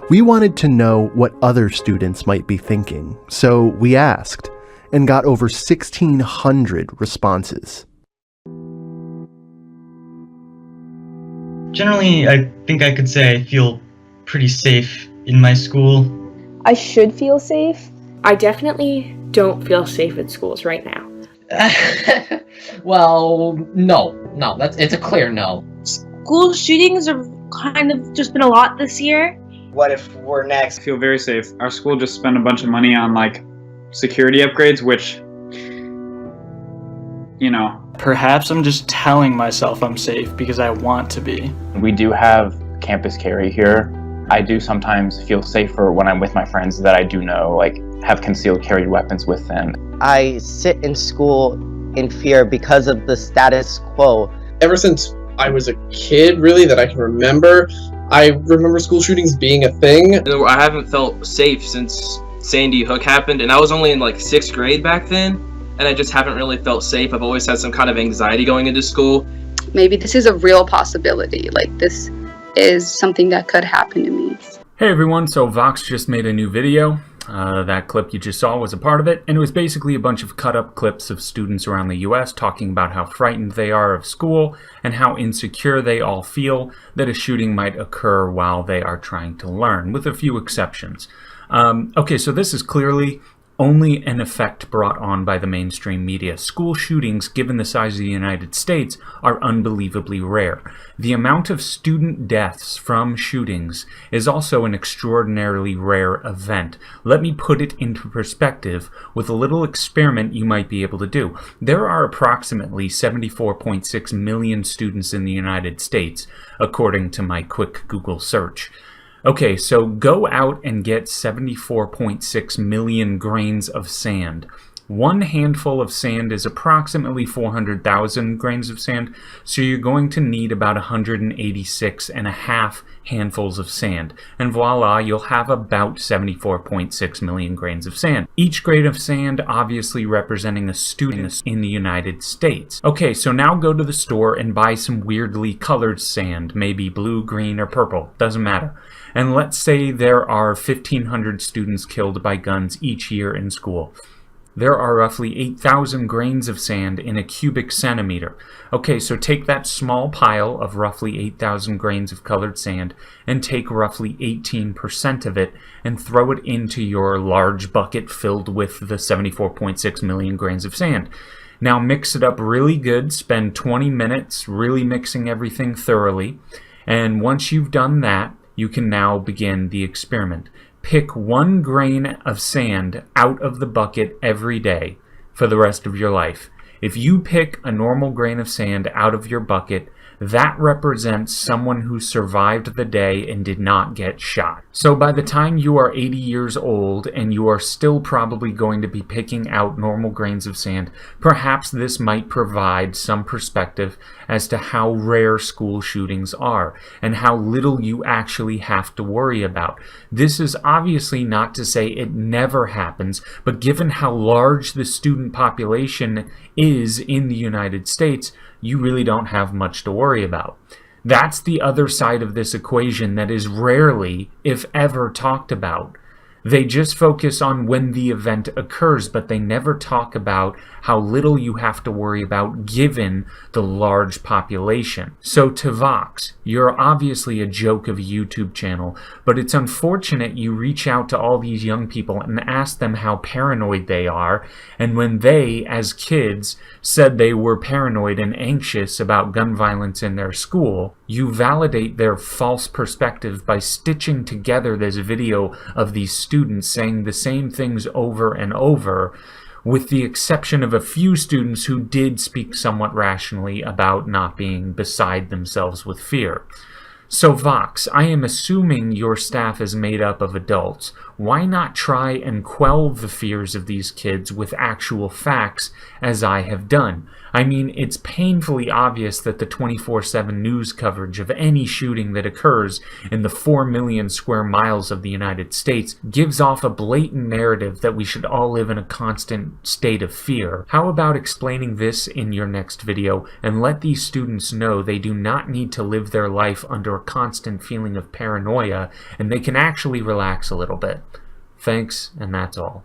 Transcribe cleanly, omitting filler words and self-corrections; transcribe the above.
We wanted to know what other students might be thinking, so we asked and got over 1,600 responses. Generally, I think I could say I feel pretty safe in my school. I should feel safe. I definitely don't feel safe at schools right now. Well, no, it's a clear no. School shootings have kind of just been a lot this year. What if we're next? I feel very safe. Our school just spent a bunch of money on security upgrades, which, Perhaps I'm just telling myself I'm safe because I want to be. We do have campus carry here. I do sometimes feel safer when I'm with my friends that I do know, have concealed carry weapons with them. I sit in school in fear because of the status quo. Ever since I was a kid, really, that I can remember, I remember school shootings being a thing. I haven't felt safe since Sandy Hook happened, and I was only in 6th grade back then, and I just haven't really felt safe. I've always had some kind of anxiety going into school. Maybe this is a real possibility. This is something that could happen to me. Hey everyone, so Vox just made a new video. That clip you just saw was a part of it, and it was basically a bunch of cut-up clips of students around the US talking about how frightened they are of school and how insecure they all feel that a shooting might occur while they are trying to learn, with a few exceptions. Okay, so this is clearly only an effect brought on by the mainstream media. School shootings, given the size of the United States, are unbelievably rare. The amount of student deaths from shootings is also an extraordinarily rare event. Let me put it into perspective with a little experiment you might be able to do. There are approximately 74.6 million students in the United States, according to my quick Google search. Okay, so go out and get 74.6 million grains of sand. One handful of sand is approximately 400,000 grains of sand, so you're going to need about 186 and a half handfuls of sand. And voila, you'll have about 74.6 million grains of sand. Each grain of sand obviously representing a student in the United States. Okay, so now go to the store and buy some weirdly colored sand, maybe blue, green, or purple, doesn't matter. And let's say there are 1,500 students killed by guns each year in school. There are roughly 8,000 grains of sand in a cubic centimeter. Okay, so take that small pile of roughly 8,000 grains of colored sand and take roughly 18% of it and throw it into your large bucket filled with the 74.6 million grains of sand. Now mix it up really good, spend 20 minutes really mixing everything thoroughly, and once you've done that, you can now begin the experiment. Pick 1 grain of sand out of the bucket every day for the rest of your life. If you pick a normal grain of sand out of your bucket, that represents someone who survived the day and did not get shot. So by the time you are 80 years old and you are still probably going to be picking out normal grains of sand, perhaps this might provide some perspective as to how rare school shootings are and how little you actually have to worry about. This is obviously not to say it never happens, but given how large the student population is in the United States, you really don't have much to worry about. That's the other side of this equation that is rarely, if ever, talked about. They just focus on when the event occurs, but they never talk about how little you have to worry about given the large population. So to Vox, you're obviously a joke of a YouTube channel, but it's unfortunate you reach out to all these young people and ask them how paranoid they are, and when they, as kids, said they were paranoid and anxious about gun violence in their school, you validate their false perspective by stitching together this video of these students saying the same things over and over, with the exception of a few students who did speak somewhat rationally about not being beside themselves with fear. So Vox, I am assuming your staff is made up of adults. Why not try and quell the fears of these kids with actual facts, as I have done? I mean, it's painfully obvious that the 24/7 news coverage of any shooting that occurs in the 4 million square miles of the United States gives off a blatant narrative that we should all live in a constant state of fear. How about explaining this in your next video and let these students know they do not need to live their life under a constant feeling of paranoia and they can actually relax a little bit. Thanks, and that's all.